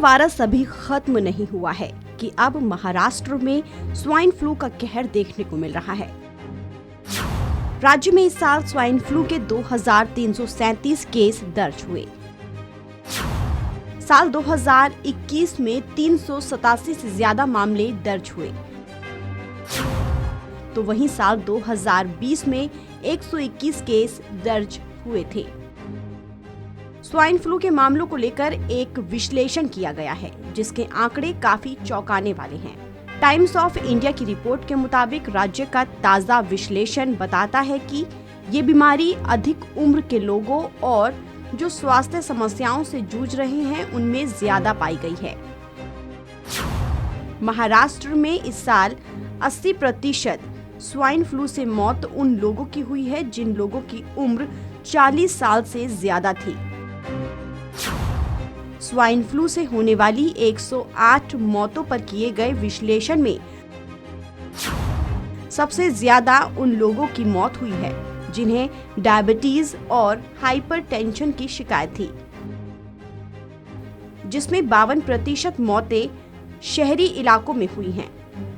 Virus अभी खत्म नहीं हुआ है कि अब महाराष्ट्र में स्वाइन फ्लू का कहर देखने को मिल रहा है। राज्य में इस साल स्वाइन फ्लू के 2337 केस दर्ज हुए। साल 2021 में 387 से ज्यादा मामले दर्ज हुए, तो वहीं साल 2020 में 121 केस दर्ज हुए थे। स्वाइन फ्लू के मामलों को लेकर एक विश्लेषण किया गया है, जिसके आंकड़े काफी चौंकाने वाले हैं। टाइम्स ऑफ इंडिया की रिपोर्ट के मुताबिक राज्य का ताजा विश्लेषण बताता है कि ये बीमारी अधिक उम्र के लोगों और जो स्वास्थ्य समस्याओं से जूझ रहे हैं उनमें ज्यादा पाई गई है। महाराष्ट्र में इस साल 80% स्वाइन फ्लू से मौत उन लोगों की हुई है जिन लोगों की उम्र 40 साल से ज्यादा थी। स्वाइन फ्लू से होने वाली 108 मौतों पर किए गए विश्लेषण में सबसे ज्यादा उन लोगों की मौत हुई है जिन्हें डायबिटीज और हाइपरटेंशन की शिकायत थी, जिसमें 52% मौतें शहरी इलाकों में हुई हैं।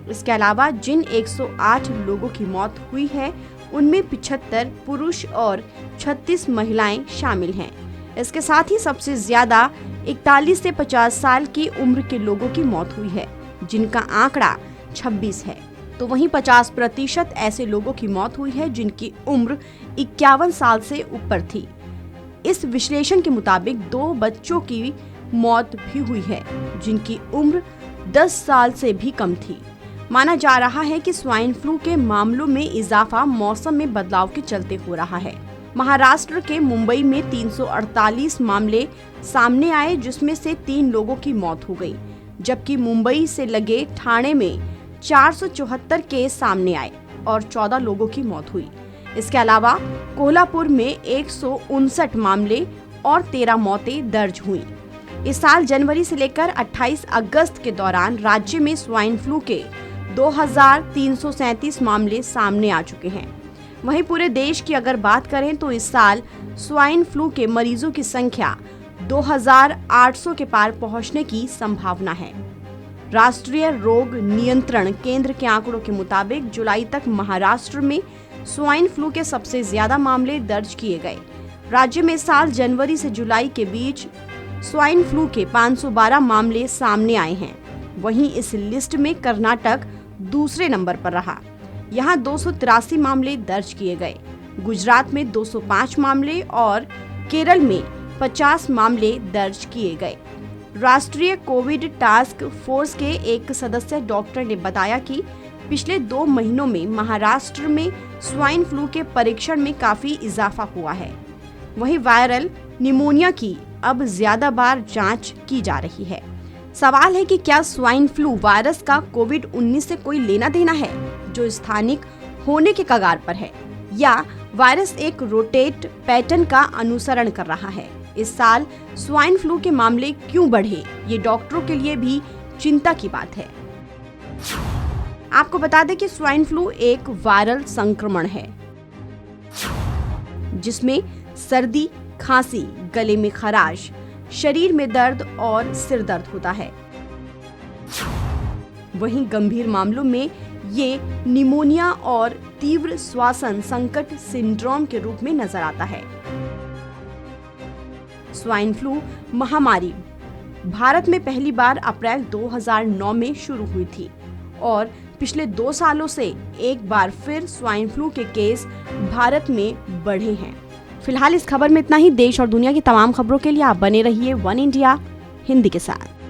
इसके अलावा जिन 108 लोगों की मौत हुई है उनमें 75 पुरुष और 36 महिलाएं शामिल हैं। इसके साथ ही सबसे ज्यादा 41 से 50 साल की उम्र के लोगों की मौत हुई है, जिनका आंकड़ा 26 है। तो वहीं 50% ऐसे लोगों की मौत हुई है जिनकी उम्र 51 साल से ऊपर थी। इस विश्लेषण के मुताबिक 2 बच्चों की मौत भी हुई है जिनकी उम्र 10 साल से भी कम थी। माना जा रहा है कि स्वाइन फ्लू के मामलों में इजाफा मौसम में बदलाव के चलते हो रहा है। महाराष्ट्र के मुंबई में 348 मामले सामने आए, जिसमें से 3 लोगों की मौत हो गई, जबकि मुंबई से लगे ठाणे में 474 केस सामने आए और 14 लोगों की मौत हुई। इसके अलावा कोल्हापुर में 159 मामले और 13 मौतें दर्ज हुई। इस साल जनवरी से लेकर 28 अगस्त के दौरान राज्य में स्वाइन फ्लू के 2337 मामले सामने आ चुके हैं। वहीं पूरे देश की अगर बात करें तो इस साल स्वाइन फ्लू के मरीजों की संख्या 2800 के पार पहुंचने की संभावना है। राष्ट्रीय रोग नियंत्रण केंद्र के आंकड़ों के मुताबिक जुलाई तक महाराष्ट्र में स्वाइन फ्लू के सबसे ज्यादा मामले दर्ज किए गए। राज्य में साल जनवरी से जुलाई के बीच स्वाइन फ्लू के 512 मामले सामने आए हैं। वहीं इस लिस्ट में कर्नाटक दूसरे नंबर पर रहा। यहां 283 मामले दर्ज किए गए। गुजरात में 205 मामले और केरल में 50 मामले दर्ज किए गए। राष्ट्रीय कोविड टास्क फोर्स के एक सदस्य डॉक्टर ने बताया कि पिछले 2 महीनों में महाराष्ट्र में स्वाइन फ्लू के परीक्षण में काफी इजाफा हुआ है। वहीं वायरल निमोनिया की अब ज्यादा बार जांच की जा रही है। सवाल है कि क्या स्वाइन फ्लू वायरस का कोविड-19 से कोई लेना देना है जो स्थानिक होने के कगार पर है, या वायरस एक रोटेट पैटर्न का अनुसरण कर रहा है। इस साल स्वाइन फ्लू के मामले क्यों बढ़े, ये डॉक्टरों के लिए भी चिंता की बात है। आपको बता दें कि स्वाइन फ्लू एक वायरल संक्रमण है जिसमें सर्दी, खांसी, गले में खराश, शरीर में दर्द और सिर दर्द होता है। वहीं गंभीर मामलों में ये निमोनिया और तीव्र श्वसन संकट सिंड्रोम के रूप में नजर आता है। स्वाइन फ्लू महामारी भारत में पहली बार अप्रैल 2009 में शुरू हुई थी और पिछले 2 सालों से एक बार फिर स्वाइन फ्लू के केस भारत में बढ़े हैं। फिलहाल इस खबर में इतना ही। देश और दुनिया की तमाम खबरों के लिए आप बने रहिए वन इंडिया हिंदी के साथ।